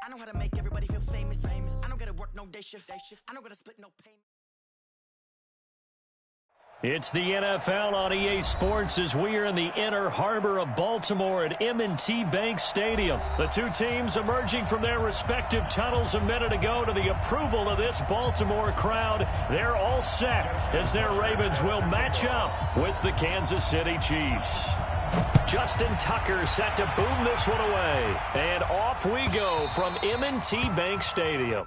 I know how to make everybody feel famous. I don't gotta work no day shift. I don't gotta split no pain. It's the NFL on EA Sports as we are in the inner harbor of Baltimore at M&T Bank Stadium. The two teams emerging from their respective tunnels a minute ago to the approval of this Baltimore crowd. They're all set as their Ravens will match up with the Kansas City Chiefs. Justin Tucker set to boom this one away. And off we go from M&T Bank Stadium.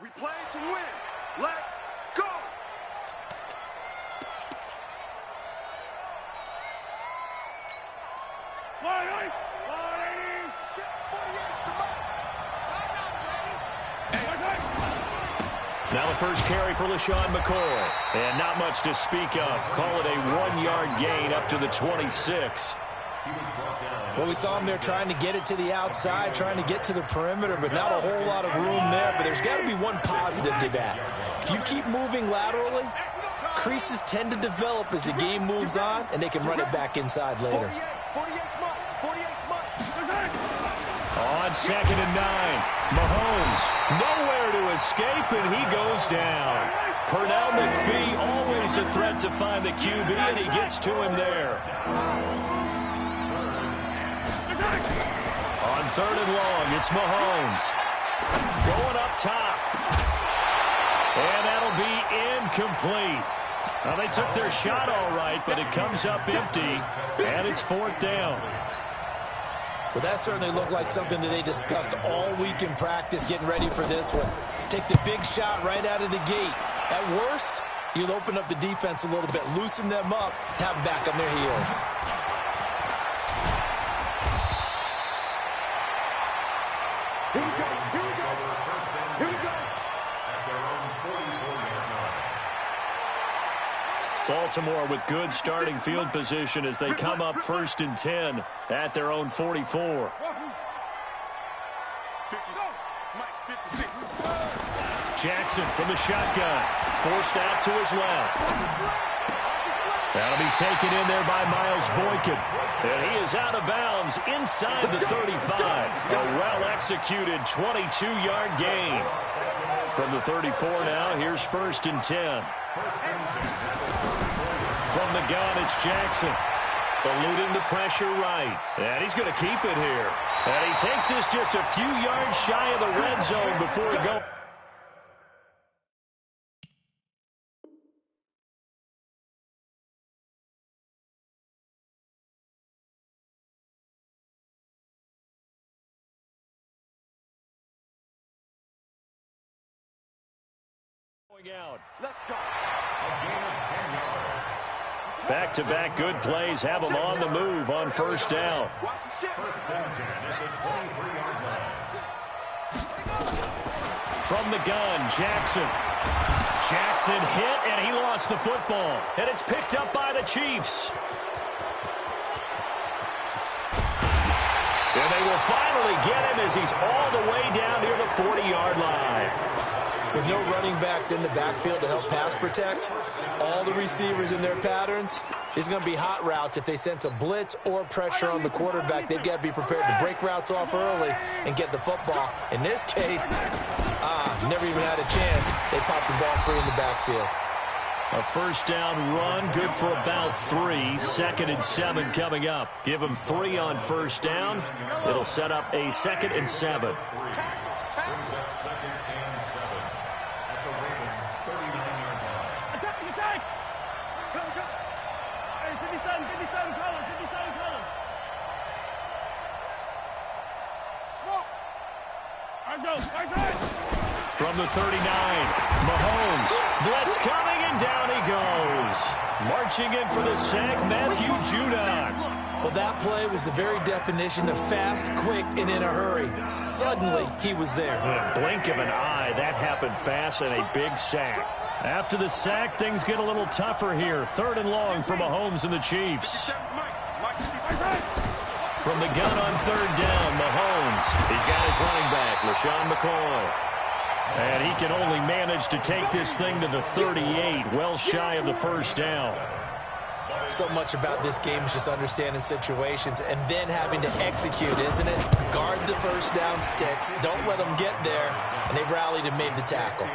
We play to win. Let's go. Now the first carry for LaShawn McCoy. And not much to speak of. Call it a 1-yard gain up to the 26. Well, we saw him there trying to get it to the outside, trying to get to the perimeter, but not a whole lot of room there. But there's got to be one positive to that. If you keep moving laterally, creases tend to develop as the game moves on, and they can run it back inside later. On 2nd and 9, Mahomes nowhere to escape, and he goes down. Pernell McPhee always a threat to find the QB, and he gets to him there. On 3rd and long, it's Mahomes. Going up top. And that'll be incomplete. Well, they took their shot all right, but it comes up empty, and it's 4th down. Well, that certainly looked like something that they discussed all week in practice, getting ready for this one. Take the big shot right out of the gate. At worst, you'll open up the defense a little bit, loosen them up, have them back on their heels. Baltimore with good starting field position as they come up 1st and 10 at their own 44. Jackson from the shotgun, forced out to his left. That'll be taken in there by Miles Boykin. And he is out of bounds inside the 35. A well-executed 22-yard gain. From the 34 now, here's 1st and 10. From the gun, it's Jackson. Eluding the pressure right. And he's going to keep it here. And he takes this just a few yards shy of the red zone before he goes. Out. Let's go. Back-to-back good plays have them on the move on 1st down. From the gun, Jackson. Jackson hit, and he lost the football. And it's picked up by the Chiefs. And they will finally get him as he's all the way down near the 40-yard line. With no running backs in the backfield to help pass protect, all the receivers in their patterns, it's going to be hot routes. If they sense a blitz or pressure on the quarterback, they've got to be prepared to break routes off early and get the football. In this case, never even had a chance. They popped the ball free in the backfield. A 1st down run, good for about 3. 2nd and 7 coming up. Give them 3 on 1st down. It'll set up a 2nd and 7. From the 39, Mahomes, blitz coming, and down he goes. marching in for the sack, Matthew Judon. Well, that play was the very definition of fast, quick, and in a hurry. Suddenly, he was there. In a blink of an eye, that happened fast and a big sack. After the sack, things get a little tougher here. 3rd and long for Mahomes and the Chiefs. From the gun on 3rd down, Mahomes. He's got his running back, LaShawn McCoy. And he can only manage to take this thing to the 38, well shy of the 1st down. So much about this game is just understanding situations and then having to execute, isn't it? Guard the 1st down sticks. Don't let them get there. And they rallied and made the tackle.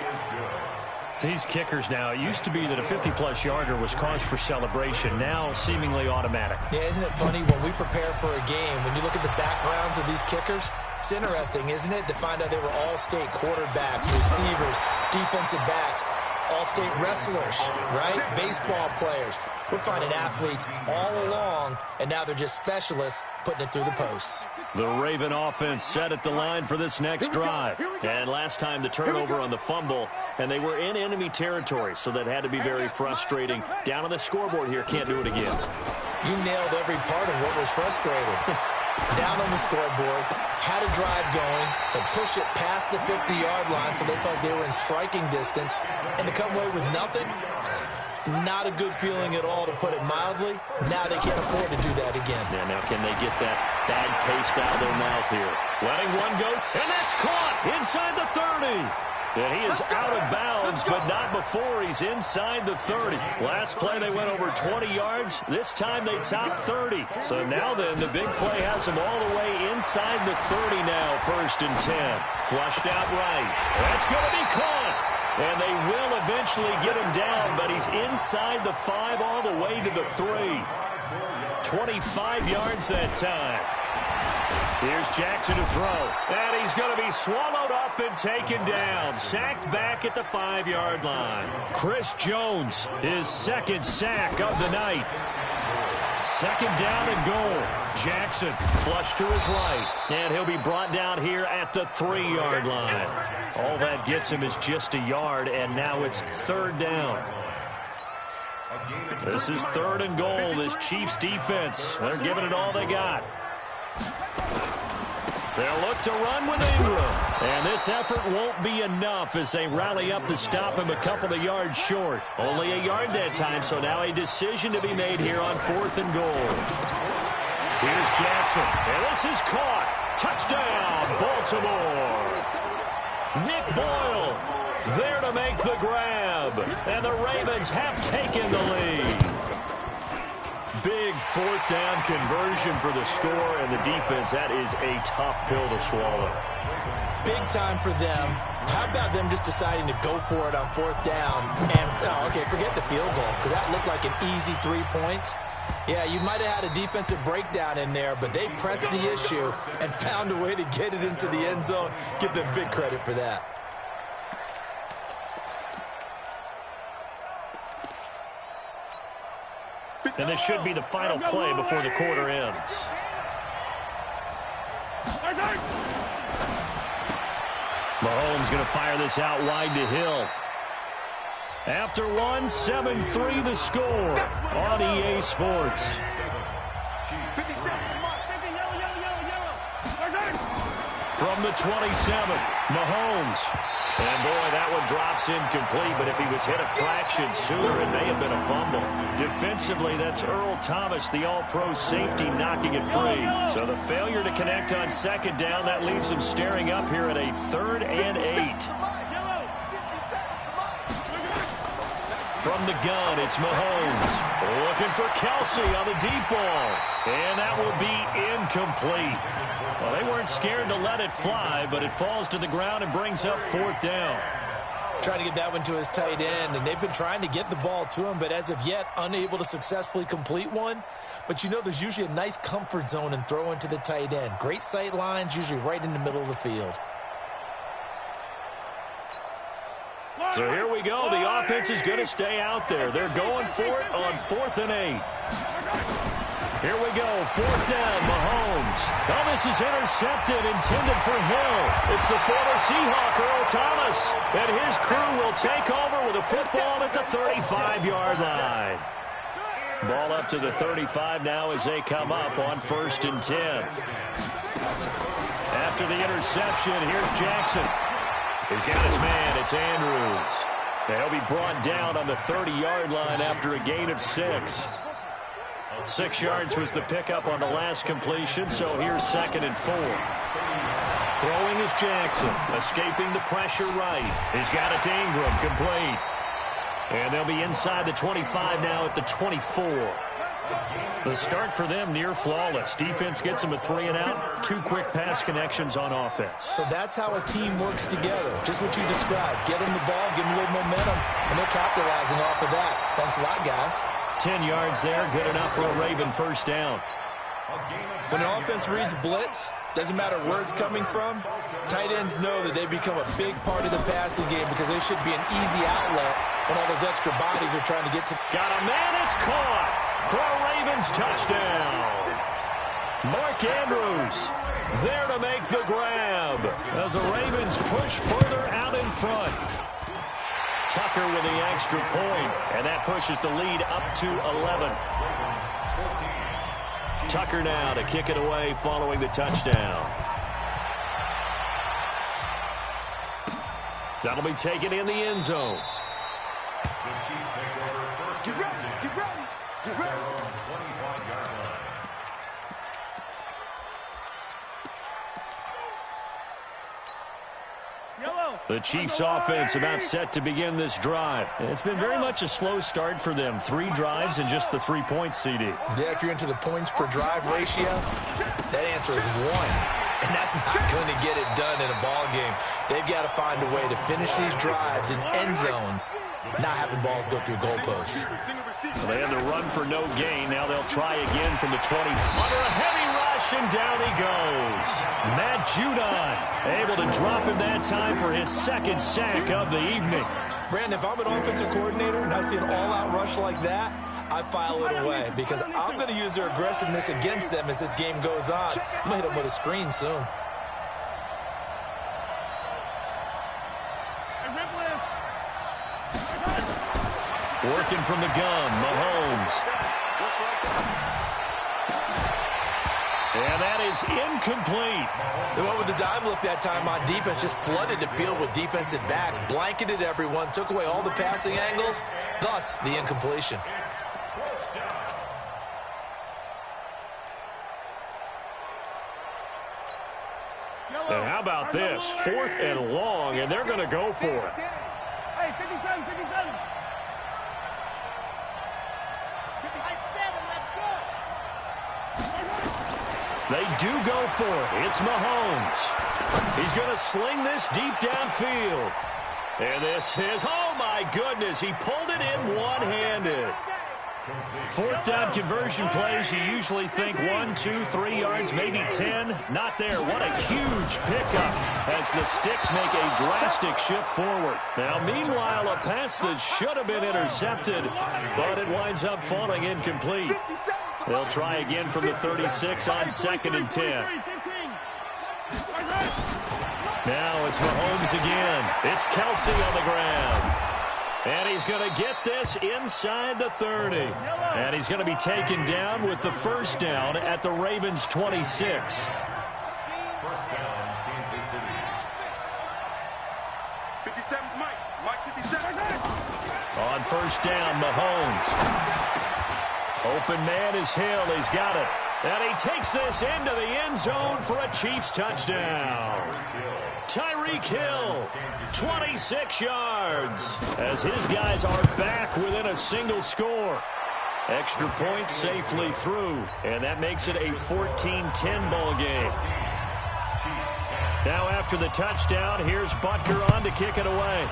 These kickers now, it used to be that a 50-plus yarder was cause for celebration. Now, seemingly automatic. Yeah, isn't it funny when we prepare for a game, when you look at the backgrounds of these kickers, it's interesting, isn't it, to find out they were all-state quarterbacks, receivers, defensive backs, all-state wrestlers, right? Baseball players. We're finding athletes all along, and now they're just specialists putting it through the posts. The Raven offense set at the line for this next drive. And last time the turnover on the fumble, and they were in enemy territory, so that had to be very frustrating. Down on the scoreboard here, can't do it again. You nailed every part of what was frustrating. Down on the scoreboard, had a drive going, and pushed it past the 50-yard line so they felt they were in striking distance, and to come away with nothing, not a good feeling at all, to put it mildly. Now they can't afford to do that again. Yeah, now can they get that bad taste out of their mouth here? Letting one go, and that's caught inside the 30. And he is out of bounds, but not before he's inside the 30. Last play, they went over 20 yards. This time, they topped 30. So now then, the big play has him all the way inside the 30 now, 1st and 10. Flushed out right. That's going to be caught. And they will eventually get him down, but he's inside the 5 all the way to the 3. 25 yards that time. Here's Jackson to throw. And he's going to be swallowed up and taken down. Sacked back at the 5-yard line. Chris Jones, his 2nd sack of the night. 2nd down and goal. Jackson flush to his right. And he'll be brought down here at the 3-yard line. All that gets him is just a yard, and now it's 3rd down. This is 3rd and goal. This Chiefs defense, they're giving it all they got. They'll look to run with Ingram. And this effort won't be enough as they rally up to stop him a couple of yards short. Only a yard that time, so now a decision to be made here on 4th and goal. Here's Jackson, and this is caught. Touchdown, Baltimore. Nick Boyle there to make the grab. And the Ravens have taken the lead. Big 4th down conversion for the score, and the defense, that is a tough pill to swallow. Big time for them. How about them just deciding to go for it on 4th down? And, okay, forget the field goal, because that looked like an easy 3 points. Yeah, you might have had a defensive breakdown in there, but they pressed the issue and found a way to get it into the end zone. Give them big credit for that. And this should be the final play before the quarter ends. Mahomes going to fire this out wide to Hill. After one, 7-3 the score on EA Sports. From the 27, Mahomes. And, boy, that one drops incomplete, but if he was hit a fraction sooner, it may have been a fumble. Defensively, that's Earl Thomas, the all-pro safety, knocking it free. So the failure to connect on 2nd down, that leaves him staring up here at a 3rd and 8. From the gun, it's Mahomes. Looking for Kelsey on the deep ball. And that will be incomplete. Well, they weren't scared to let it fly, but it falls to the ground and brings up 4th down. Trying to get that one to his tight end, and they've been trying to get the ball to him, but as of yet, unable to successfully complete one. But you know there's usually a nice comfort zone in throwing to the tight end. Great sight lines, usually right in the middle of the field. So here we go. The offense is going to stay out there. They're going for it on 4th and 8. Here we go, 4th down, Mahomes. Oh, this is intercepted, intended for Hill. It's the former Seahawk, Earl Thomas. And his crew will take over with a football at the 35-yard line. Ball up to the 35 now as they come up on 1st and 10. After the interception, here's Jackson. He's got his man. It's Andrews. They'll be brought down on the 30-yard line after a gain of 6. 6 yards was the pickup on the last completion, so here's 2nd and 4. Throwing is Jackson, escaping the pressure right. He's got it to Ingram, complete. And they'll be inside the 25 now at the 24. The start for them near flawless. Defense gets them a 3 and out. 2 quick pass connections on offense. So that's how a team works together. Just what you described. Get them the ball, give them a little momentum, and they're capitalizing off of that. Thanks a lot, guys. 10 yards there, good enough for a Raven 1st down. When an offense reads blitz, doesn't matter where it's coming from, tight ends know that they become a big part of the passing game because they should be an easy outlet when all those extra bodies are trying to get to. Got a man, it's caught for a Ravens touchdown. Mark Andrews there to make the grab as the Ravens push further out in front. Tucker with the extra point, and that pushes the lead up to 11. Tucker now to kick it away following the touchdown. That'll be taken in the end zone. Get ready, get ready, get ready. The Chiefs offense about set to begin this drive. It's been very much a slow start for them. 3 drives and just the 3 points, CD. Yeah, if you're into the points per drive ratio, that answer is 1. And that's not going to get it done in a ball game. They've got to find a way to finish these drives in end zones, not having balls go through goalposts. Well, they had the run for no gain. Now they'll try again from the 20. Under a heavy rush, and down he goes. Matt Judon able to drop him that time for his 2nd sack of the evening. Brandon, if I'm an offensive coordinator and I see an all-out rush like that, I file it away because I'm going to use their aggressiveness against them as this game goes on. I'm going to hit them with a screen soon. Working from the gun, Mahomes. And that is incomplete. They went with the dime look that time on defense, just flooded the field with defensive backs, blanketed everyone, took away all the passing angles, thus the incompletion. And how about this? 4th and long, and they're going to go for it. Hey, 57, 57. 57, let's go. They do go for it. It's Mahomes. He's going to sling this deep downfield. And this is, oh my goodness, he pulled it in one-handed. 4th down conversion plays, you usually think 1, 2, 3 yards, maybe 10. Not there. What a huge pickup as the sticks make a drastic shift forward. Now, meanwhile, a pass that should have been intercepted, but it winds up falling incomplete. They'll try again from the 36 on 2nd and 10. Now it's Mahomes again. It's Kelsey on the ground. And he's going to get this inside the 30. And he's going to be taken down with the 1st down at the Ravens' 26. 57, Mike 57. On 1st down, Mahomes. Open man is Hill. He's got it. And he takes this into the end zone for a Chiefs touchdown. Tyreek Hill, 26 yards, as his guys are back within a single score. Extra point safely through, and that makes it a 14-10 ball game. Now after the touchdown, here's Butker on to kick it away.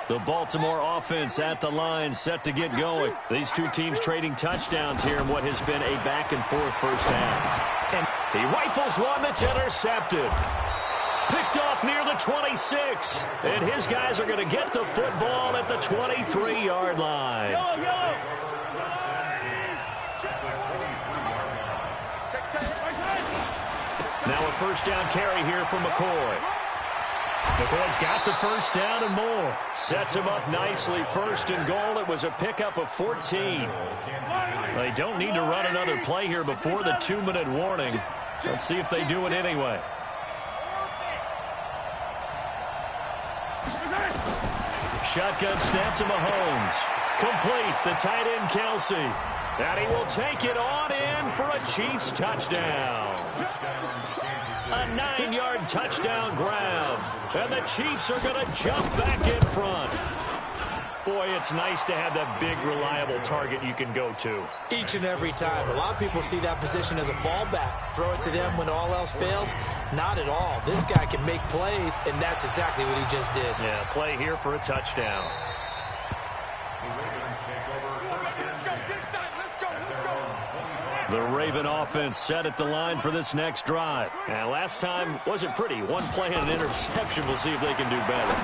The Baltimore offense at the line, set to get going. These two teams trading touchdowns here in what has been a back-and-forth 1st half. And he rifles one that's intercepted. Picked off near the 26. And his guys are going to get the football at the 23-yard line. Now a first down carry here for McCoy. McCoy's got the first down and more. Sets him up nicely. First and goal. It was a pickup of 14. They don't need to run another play here before the 2-minute warning. Let's see if they do it anyway. Shotgun snap to Mahomes. Complete. The tight end, Kelsey. And he will take it on in for a Chiefs touchdown. A 9-yard touchdown grab. And the Chiefs are going to jump back in front. Boy, it's nice to have that big, reliable target you can go to. Each and every time. A lot of people see that position as a fallback. Throw it to them when all else fails. Not at all. This guy can make plays, and that's exactly what he just did. Yeah, play here for a touchdown. The Raven offense set at the line for this next drive. And last time wasn't pretty. One play and an interception. We'll see if they can do better.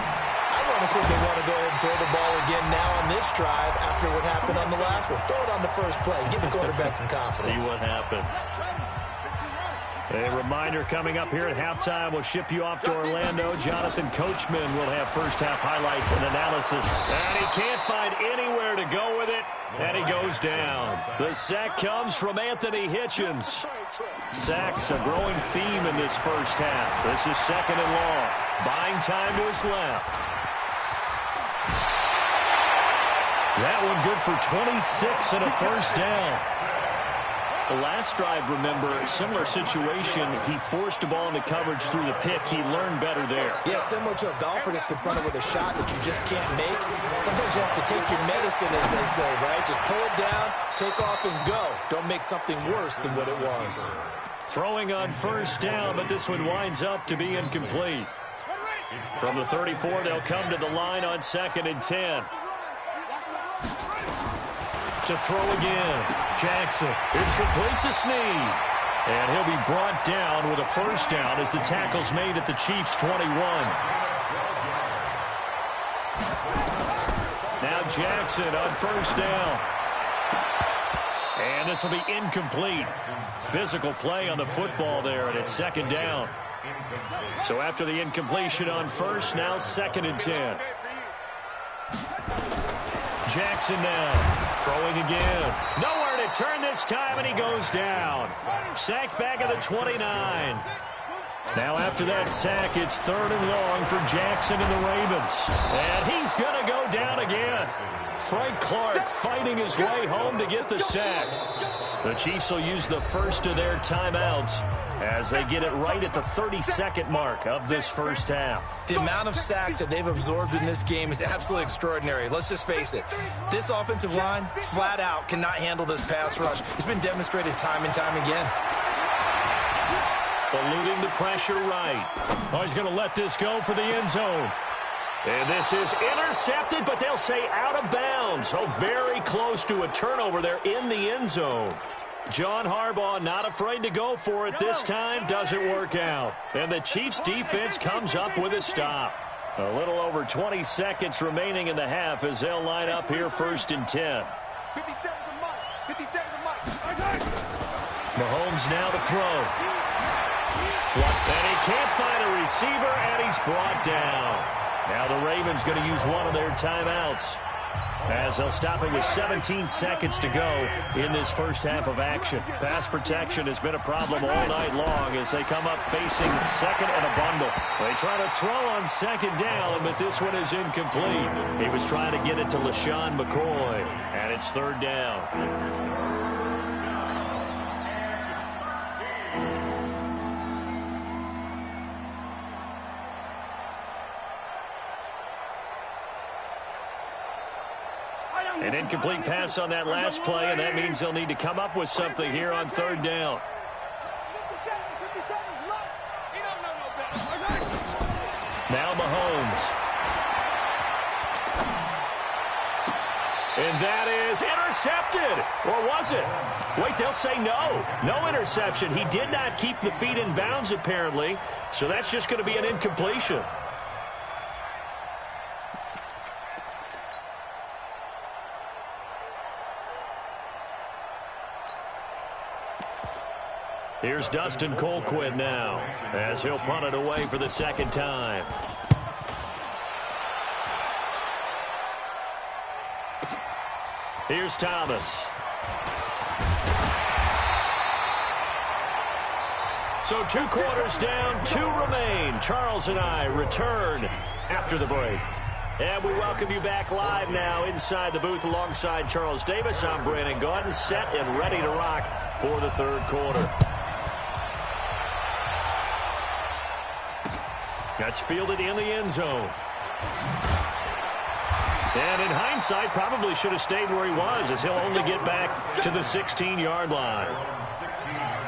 I want to see if they want to go ahead and throw the ball again now on this drive after what happened on the last one. Throw it on the first play. Give the quarterback some confidence. See what happens. A reminder coming up here at halftime. We'll ship you off to Orlando. Jonathan Coachman will have first-half highlights and analysis. And he can't find anywhere to go with it. And he goes down. The sack comes from Anthony Hitchens. Sacks a growing theme in this first half. This is second and long. Buying time to his left. That one good for 26 and a first down. The last drive, remember, similar situation. He forced the ball into coverage through the pick. He learned better there. Yeah, similar to a golfer that's confronted with a shot that you just can't make. Sometimes you have to take your medicine, as they say, right? Just pull it down, take off, and go. Don't make something worse than what it was. Throwing on first down, but this one winds up to be incomplete. From the 34, they'll come to the line on 2nd and 10. To throw again. Jackson. It's complete to Snead. And he'll be brought down with a first down as the tackle's made at the Chiefs' 21. Now Jackson on first down. And this will be incomplete. Physical play on the football there, and it's second down. So after the incompletion on first, now 2nd and 10. Jackson now. Throwing again. Nowhere to turn this time, and he goes down. Sacked back at the 29. Now after that sack, it's 3rd and long for Jackson and the Ravens. And he's going to go down again. Frank Clark fighting his way home to get the sack. The Chiefs will use the first of their timeouts as they get it right at the 32nd mark of this first half. The amount of sacks that they've absorbed in this game is absolutely extraordinary. Let's just face it. This offensive line, flat out, cannot handle this pass rush. It's been demonstrated time and time again. Eluding the pressure right. Oh, he's going to let this go for the end zone. And this is intercepted, but they'll say out of bounds. Oh, very close to a turnover there in the end zone. John Harbaugh not afraid to go for it this time. Doesn't work out. And the Chiefs defense comes up with a stop. A little over 20 seconds remaining in the half as they'll line up here 1st and 10. 57 to Mike. 57 to Mike. Mahomes now to throw. And he can't find a receiver, and he's brought down. Now the Ravens going to use one of their timeouts as they'll stop it with 17 seconds to go in this first half of action. Pass protection has been a problem all night long as they come up facing second and a bundle. They try to throw on 2nd down, but this one is incomplete. He was trying to get it to LaShawn McCoy, and it's 3rd down. An incomplete pass on that last play, and that means they'll need to come up with something here on 3rd down. Now Mahomes. And that is intercepted. Or was it? Wait, they'll say no. No interception. He did not keep the feet in bounds, apparently. So that's just going to be an incompletion. Here's Dustin Colquitt now as he'll punt it away for the second time. Here's Thomas. So 2 quarters down, 2 remain. Charles and I return after the break. And we welcome you back live now inside the booth alongside Charles Davis. I'm Brandon Gaudin, set and ready to rock for the third quarter. That's fielded in the end zone. And in hindsight, probably should have stayed where he was, as he'll only get back to the 16-yard line.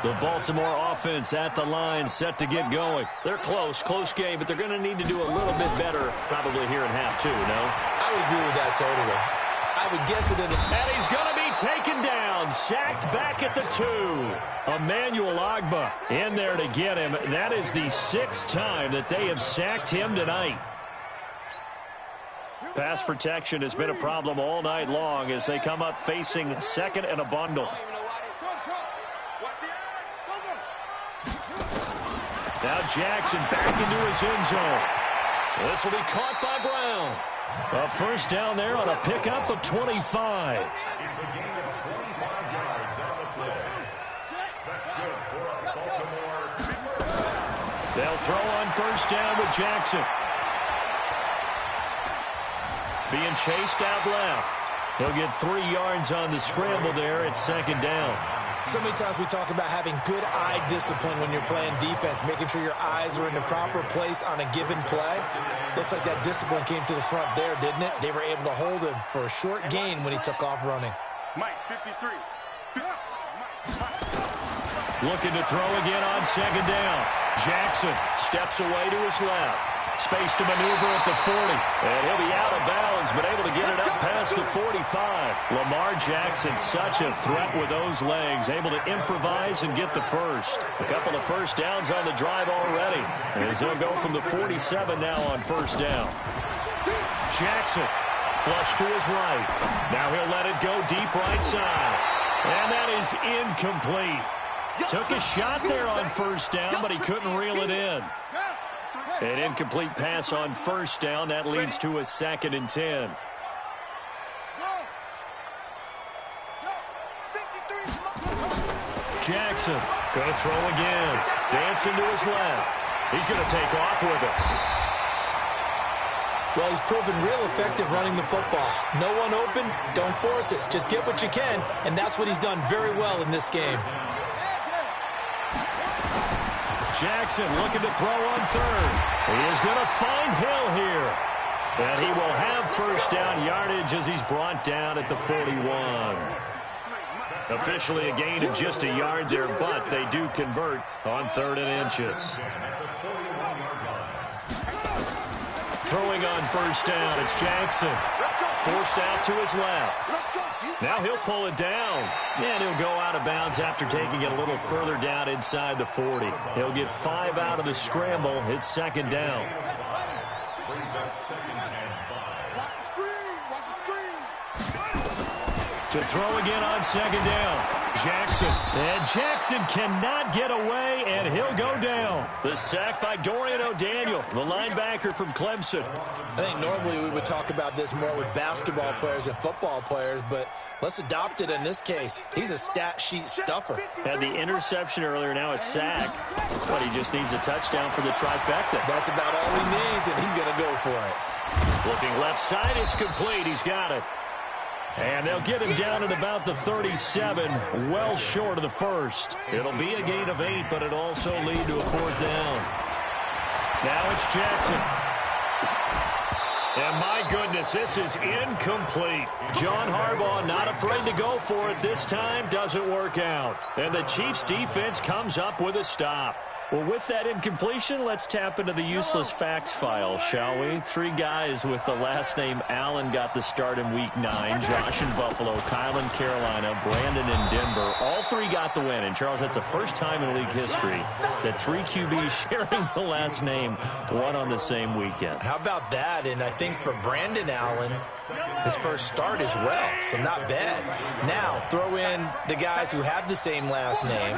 The Baltimore offense at the line, set to get going. They're close game, but they're going to need to do a little bit better probably here in half 2, no? I would agree with that totally. I would guess it in And he's going to be taken down, sacked back at the 2. Emmanuel Ogbah in there to get him. That is the 6th time that they have sacked him tonight. Pass protection has been a problem all night long as they come up facing second and a bundle. Now Jackson back into his end zone. This will be caught by Brown. A first down there on a pickup of 25. They'll throw on first down with Jackson. Being chased out left. He'll get 3 yards on the scramble there at second down. So many times we talk about having good eye discipline when you're playing defense, making sure your eyes are in the proper place on a given play. Looks like that discipline came to the front there, didn't it? They were able to hold him for a short gain when he took off running. Mike, 53. Looking to throw again on second down. Jackson steps away to his left. Space to maneuver at the 40. And he'll be out of bounds, but able to get it up past the 45. Lamar Jackson, such a threat with those legs. Able to improvise and get the first. A couple of first downs on the drive already. As he'll go from the 47 now on first down. Jackson, flush to his right. Now he'll let it go deep right side. And that is incomplete. Took a shot there on first down, but he couldn't reel it in. An incomplete pass on first down. That leads to a 2nd and 10. Jackson going to throw again. Dancing to his left. He's going to take off with it. Well, he's proven real effective running the football. No one open, don't force it. Just get what you can, and that's what he's done very well in this game. Jackson looking to throw on third. He is going to find Hill here. And he will have first down yardage as he's brought down at the 41. Officially a gain of just a yard there, but they do convert on 3rd and inches. Throwing on first down, it's Jackson. Forced out to his left. Now he'll pull it down. And he'll go out of bounds after taking it a little further down inside the 40. He'll get 5 out of the scramble. It's second down. To throw again on second down. Jackson. And Jackson cannot get away, and he'll go down. The sack by Dorian O'Daniel, the linebacker from Clemson. I think normally we would talk about this more with basketball players and football players, but let's adopt it in this case. He's a stat sheet stuffer. Had the interception earlier, now a sack. But he just needs a touchdown for the trifecta. That's about all he needs, and he's going to go for it. Looking left side, it's complete. He's got it. And they'll get him down at about the 37, well short of the first. It'll be a gain of 8, but it'll also lead to a 4th down. Now it's Jackson. And my goodness, this is incomplete. John Harbaugh not afraid to go for it this time. Doesn't work out. And the Chiefs defense comes up with a stop. Well, with that incompletion, let's tap into the useless facts file, shall we? 3 guys with the last name Allen got the start in Week 9. Josh in Buffalo, Kyle in Carolina, Brandon in Denver. All 3 got the win. And, Charles, that's the first time in league history that 3 QBs sharing the last name won on the same weekend. How about that? And I think for Brandon Allen, his first start as well, so not bad. Now, throw in the guys who have the same last name.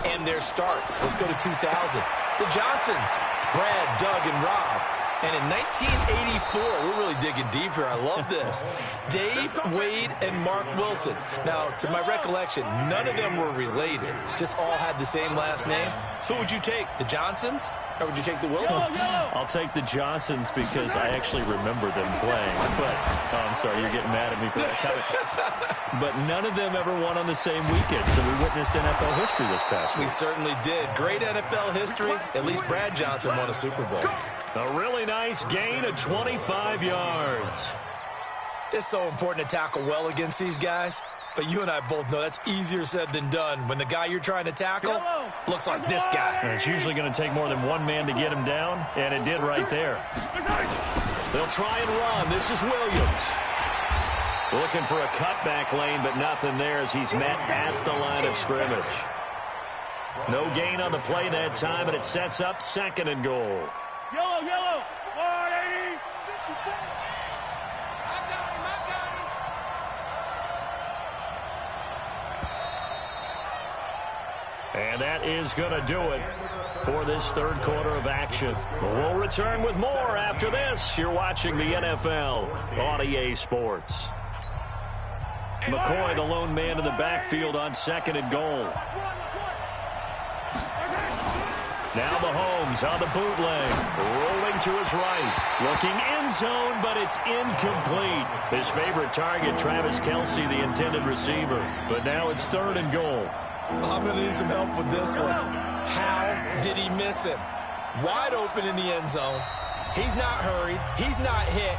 and their starts. Let's go to 2000. The Johnsons, Brad, Doug, and Rob. And in 1984, we're really digging deep here. I love this. Dave, Wade, and Mark Wilson. Now, to my recollection, none of them were related. Just all had the same last name. Who would you take, the Johnsons, or would you take the Wilsons? I'll take the Johnsons because I actually remember them playing. But, oh, I'm sorry, you're getting mad at me for that comment. But none of them ever won on the same weekend, so we witnessed NFL history this past week. We certainly did. Great NFL history. At least Brad Johnson won a Super Bowl. A really nice gain of 25 yards. It's so important to tackle well against these guys. But you and I both know that's easier said than done when the guy you're trying to tackle looks like this guy. And it's usually going to take more than one man to get him down, and it did right there. They'll try and run. This is Williams. Looking for a cutback lane, but nothing there as he's met at the line of scrimmage. No gain on the play that time, and it sets up 2nd and goal. Yellow, 180. And that is going to do it for this third quarter of action. We'll return with more after this. You're watching the NFL on EA Sports. McCoy, the lone man in the backfield on 2nd and goal. Now Mahomes on the bootleg, rolling to his right, looking end zone, but it's incomplete. His favorite target, Travis Kelce, the intended receiver. But now it's 3rd and goal. I'm going to need some help with this one. How did he miss him? Wide open in the end zone. He's not hurried. He's not hit.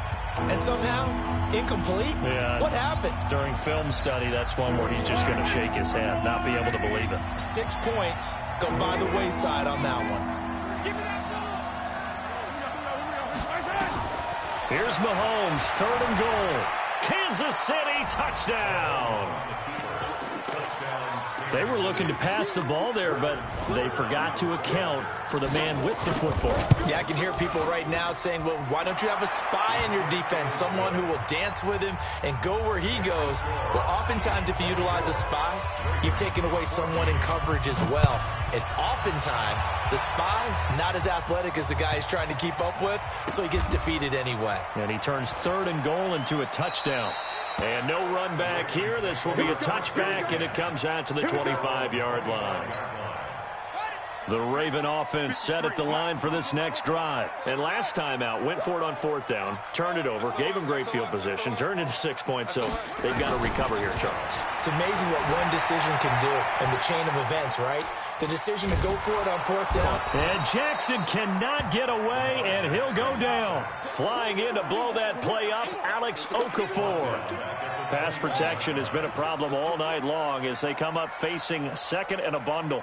And somehow, incomplete? Yeah. What happened? During film study, that's one where he's just going to shake his head, not be able to believe it. 6 points go by the wayside on that one. Here's Mahomes, 3rd and goal. Kansas City touchdown. They were looking to pass the ball there, but they forgot to account for the man with the football. Yeah, I can hear people right now saying, well, why don't you have a spy in your defense, someone who will dance with him and go where he goes? Well, oftentimes if you utilize a spy, you've taken away someone in coverage as well. And oftentimes, the spy, not as athletic as the guy he's trying to keep up with, so he gets defeated anyway. And he turns 3rd and goal into a touchdown. And no run back here. This will be a touchback, and it comes out to the 25-yard line. The Raven offense set at the line for this next drive. And last time out, went for it on 4th down, turned it over, gave him great field position, turned into 6 points, so they've got to recover here, Charles. It's amazing what one decision can do in the chain of events, right? The decision to go for it on 4th down. And Jackson cannot get away, and he'll go down. Flying in to blow that play up, Alex Okafor. Pass protection has been a problem all night long as they come up facing 2nd and a bundle.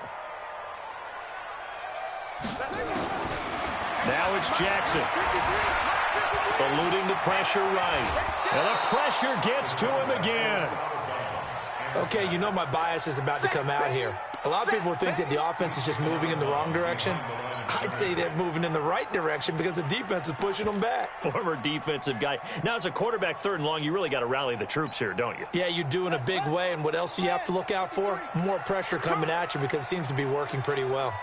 Now it's Jackson. Eluding the pressure right. And the pressure gets to him again. Okay, you know my bias is about to come out here. A lot of people think that the offense is just moving in the wrong direction. I'd say they're moving in the right direction because the defense is pushing them back. Former defensive guy. Now, as a quarterback 3rd and long, you really got to rally the troops here, don't you? Yeah, you do in a big way. And what else do you have to look out for? More pressure coming at you because it seems to be working pretty well.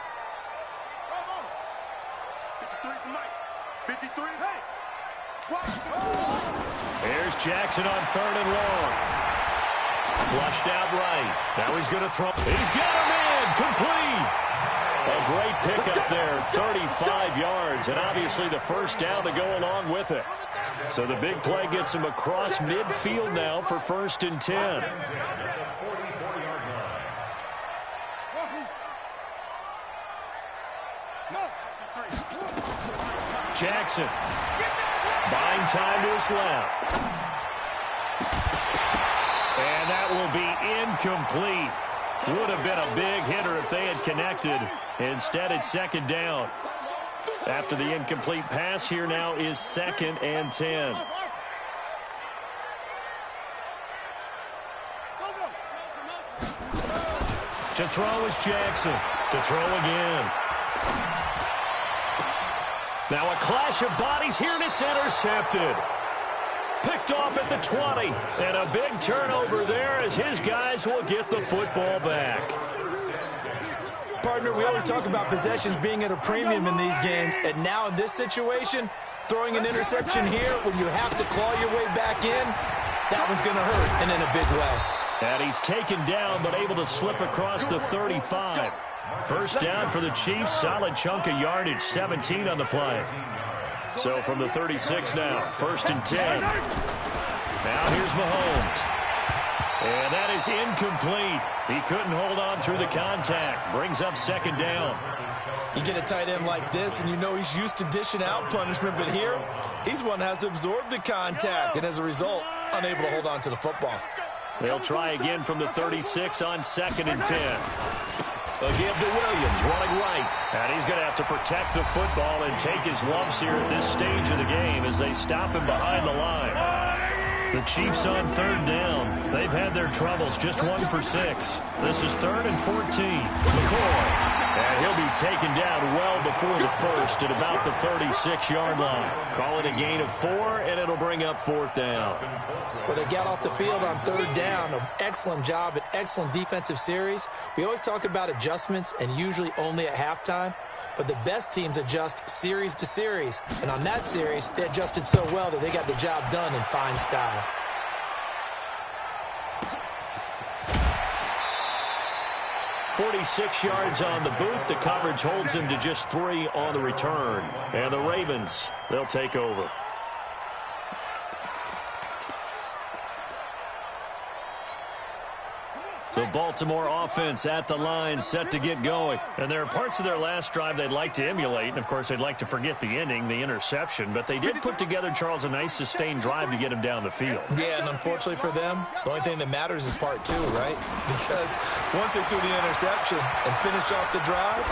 53. Here's Jackson on 3rd and long. Flushed out right. Now he's going to throw. He's got him in. Complete. A great pickup there. 35 yards. And obviously the first down to go along with it. So the big play gets him across midfield now for 1st and 10. Jackson. Buying time to his left. And that will be incomplete. Would have been a big hitter if they had connected. Instead, it's 2nd down. After the incomplete pass, here now is 2nd and 10. To throw is Jackson. To throw again. Now a clash of bodies here, and it's intercepted. Picked off at the 20. And a big turnover there as his guys will get the football back. Partner, we always talk about possessions being at a premium in these games, and now in this situation, throwing an interception here when you have to claw your way back in, that one's going to hurt, and in a big way. And he's taken down, but able to slip across the 35. First down for the Chiefs, solid chunk of yardage, 17 on the play. So from the 36 now, 1st and 10. Now here's Mahomes. And that is incomplete. He couldn't hold on through the contact. Brings up 2nd down. You get a tight end like this, and you know he's used to dishing out punishment, but here, he's one that has to absorb the contact, and as a result, unable to hold on to the football. They'll try again from the 36 on 2nd and 10. They'll give to Williams, running right. And he's going to have to protect the football and take his lumps here at this stage of the game as they stop him behind the line. The Chiefs on 3rd down. They've had their troubles, just 1 for 6. This is 3rd and 14. McCoy. And he'll be taken down well before the first at about the 36-yard line. Call it a gain of 4, and it'll bring up 4th down. Well, they got off the field on 3rd down. An excellent job, an excellent defensive series. We always talk about adjustments, and usually only at halftime. But the best teams adjust series to series. And on that series, they adjusted so well that they got the job done in fine style. "46 yards on the boot. The coverage holds him to just 3 on the return. And the Ravens, they'll take over. The Baltimore offense at the line, set to get going. And there are parts of their last drive they'd like to emulate. And, of course, they'd like to forget the ending, the interception. But they did put together, Charles, a nice sustained drive to get him down the field. Yeah, and unfortunately for them, the only thing that matters is part 2, right? Because once they threw the interception and finished off the drive,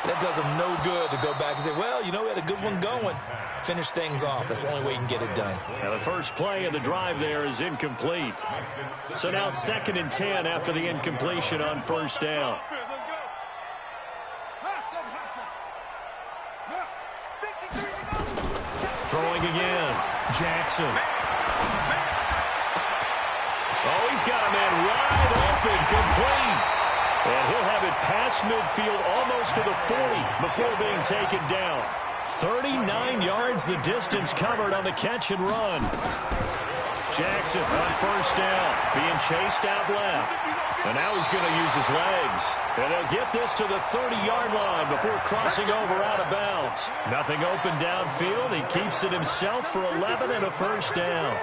that does them no good to go back and say, well, you know, we had a good one going. Finish things off. That's the only way you can get it done. Now the first play of the drive there is incomplete. So now 2nd and 10 after the incompletion on 1st down. Throwing again. Jackson. Oh, he's got a man wide open, complete. And he'll have it past midfield almost to the 40 before being taken down. 39 yards the distance covered on the catch and run. Jackson on 1st down, being chased out left. And now he's going to use his legs. And he'll get this to the 30-yard line before crossing over out of bounds. Nothing open downfield. He keeps it himself for 11 and a 1st down.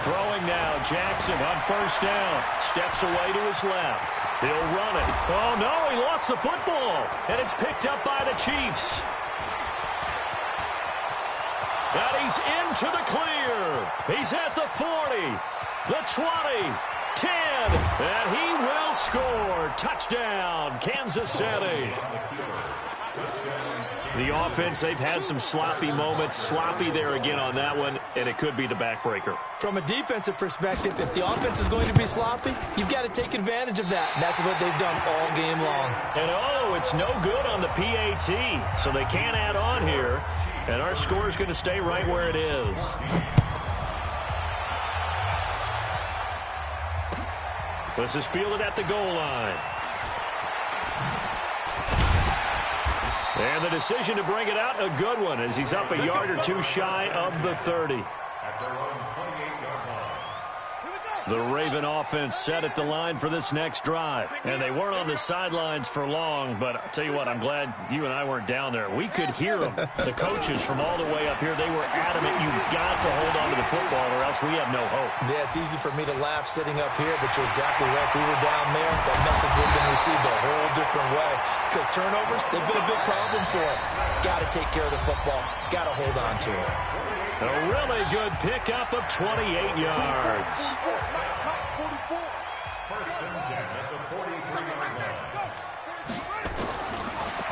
Throwing now, Jackson on 1st down. Steps away to his left. He'll run it. Oh, no, he lost the football. And it's picked up by the Chiefs. And he's into the clear. He's at the 40, the 20, 10, and he will score. Touchdown, Kansas City. The offense, they've had some sloppy moments. Sloppy there again on that one, and it could be the backbreaker. From a defensive perspective, if the offense is going to be sloppy, you've got to take advantage of that. And that's what they've done all game long. And, oh, it's no good on the PAT, so they can't add on here. And our score is going to stay right where it is. This is fielded at the goal line. And the decision to bring it out, a good one, as he's up a yard or two shy of the 30. The Raven offense set at the line for this next drive. And they weren't on the sidelines for long, but I'll tell you what, I'm glad you and I weren't down there. We could hear them. The coaches from all the way up here, they were adamant, you've got to hold on to the football or else we have no hope. Yeah, it's easy for me to laugh sitting up here, but you're exactly right. If we were down there, that message would have been received a whole different way. Because turnovers, they've been a big problem for them. Got to take care of the football. Got to hold on to it. A really good pickup of 28 yards.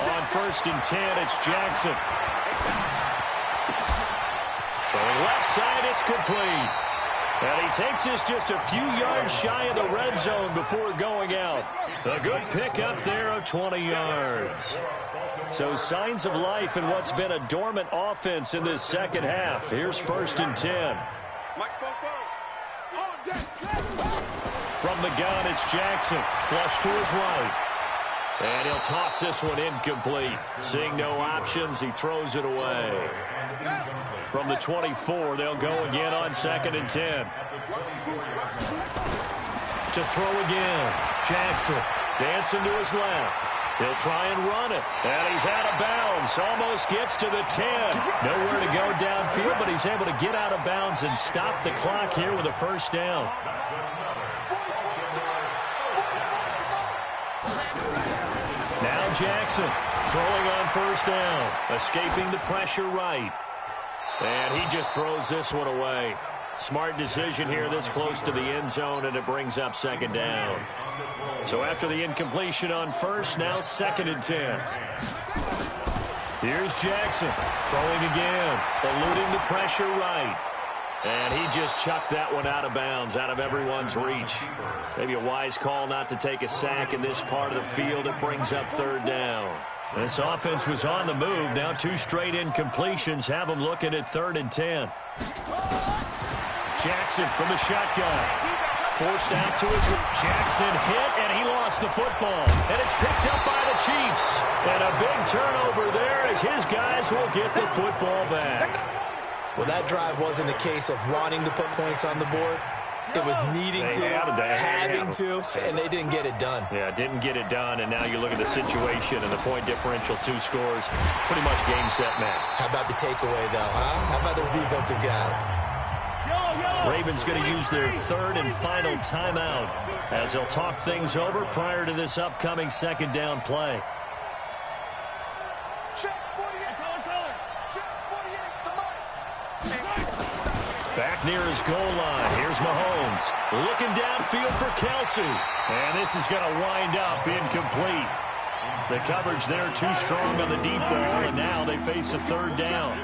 On 1st and 10, it's Jackson. Throwing left side, it's complete. And he takes this just a few yards shy of the red zone before going out. A good pickup there of 20 yards. So signs of life in what's been a dormant offense in this second half. Here's 1st and 10. From the gun, it's Jackson. Flush to his right. And he'll toss this one incomplete. Seeing no options, he throws it away. From the 24, they'll go again on 2nd and 10. To throw again, Jackson dancing to his left. He'll try and run it, and he's out of bounds. Almost gets to the 10. Nowhere to go downfield, but he's able to get out of bounds and stop the clock here with a first down. Now Jackson throwing on first down, escaping the pressure right. And he just throws this one away. Smart decision here this close to the end zone, and it brings up 2nd down. So after the incompletion on first, now 2nd and 10. Here's Jackson throwing again, eluding the pressure right. And he just chucked that one out of bounds, out of everyone's reach. Maybe a wise call not to take a sack in this part of the field. It brings up 3rd down. This offense was on the move. Now 2 straight incompletions have them looking at 3rd and 10. Jackson from the shotgun. Forced out to his left. Jackson hit, and he lost the football. And it's picked up by the Chiefs. And a big turnover there as his guys will get the football back. Well, that drive wasn't a case of wanting to put points on the board. It was needing to, having to, and they didn't get it done. Yeah, didn't get it done, and now you look at the situation and the point differential, 2 scores, pretty much game, set, match. How about the takeaway, though, huh? How about those defensive guys? Ravens going to use their 3rd and final timeout as they'll talk things over prior to this upcoming 2nd down play. Back near his goal line. Here's Mahomes. Looking downfield for Kelsey. And this is going to wind up incomplete. The coverage there too strong on the deep ball, and now they face a 3rd down.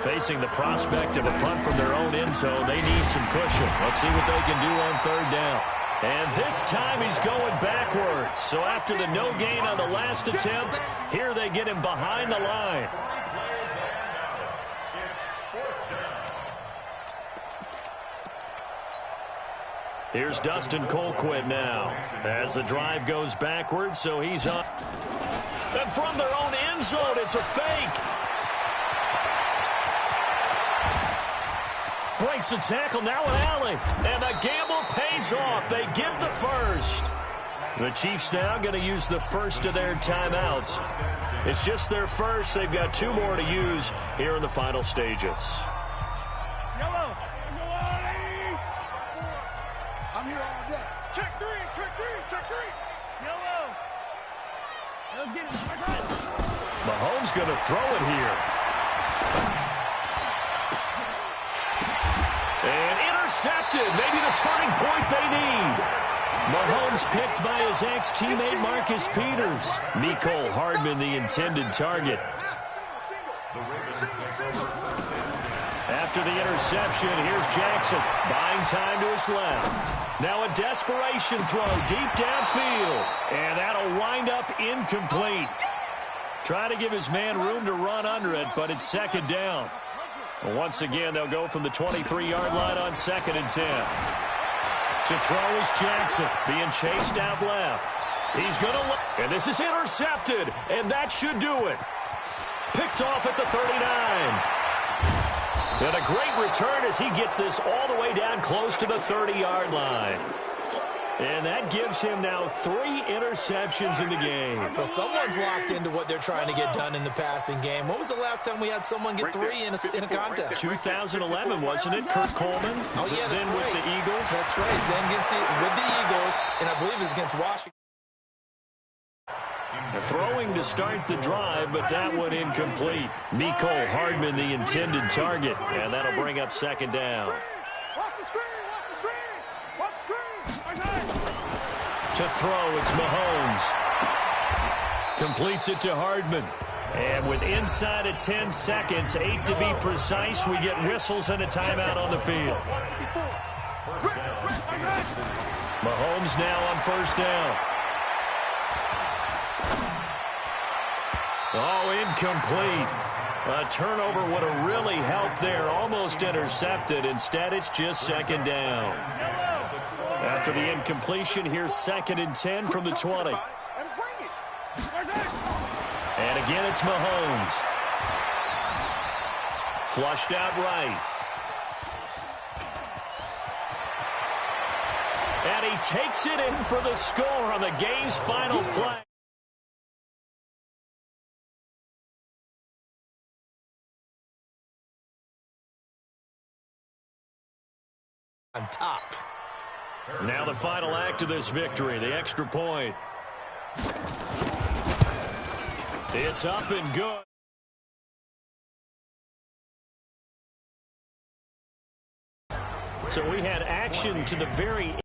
Facing the prospect of a punt from their own end zone, they need some cushion. Let's see what they can do on 3rd down. And this time he's going backwards. So after the no gain on the last attempt, here they get him behind the line. Here's Dustin Colquitt now as the drive goes backwards, so he's up. And from their own end zone, it's a fake. Breaks the tackle, now an alley. And the gamble pays off. They get the first. The Chiefs now going to use the first of their timeouts. It's just their first. They've got 2 more to use here in the final stages. I'm here all day. Check 3, check 3, check 3. Yellow. Let's get it. Mahomes going to throw it here. And intercepted. Maybe the turning point they need. Mahomes picked by his ex-teammate Marcus Peters. Mecole Hardman the intended target. After the interception, here's Jackson, buying time to his left. Now a desperation throw deep downfield, and that'll wind up incomplete. Try to give his man room to run under it, but it's 2nd down. Once again, they'll go from the 23-yard line on 2nd and 10. To throw is Jackson, being chased out left. He's going to look, and this is intercepted, and that should do it. Picked off at the 39. And a great return as he gets this all the way down close to the 30-yard line. And that gives him now 3 interceptions in the game. Well, someone's locked into what they're trying to get done in the passing game. When was the last time we had someone get 3 in a contest? 2011, wasn't it? Kurt Coleman? Oh, yeah, that's then right. with the Eagles. That's right. Then with the Eagles, and I believe it was against Washington. Throwing to start the drive, but that one incomplete. Mecole Hardman, the intended target, and that'll bring up 2nd down. Watch the screen, watch the screen, watch the screen. To throw, it's Mahomes. Completes it to Hardman. And with inside of 10 seconds, 8 to be precise, we get whistles and a timeout on the field. Mahomes now on 1st down. Oh, incomplete. A turnover would have really helped there. Almost intercepted. Instead, it's just 2nd down. A After the incompletion, here's 2nd and 10 from the 20. And again, it's Mahomes. Flushed out right. And he takes it in for the score on the game's final play. On top. Now the final act of this victory, the extra point. It's up and good. So we had action to the very end.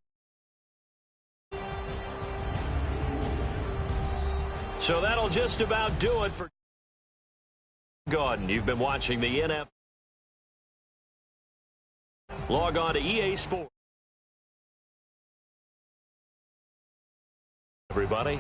So that'll just about do it for Gordon. You've been watching the NFL. Log on to EA Sports. Everybody.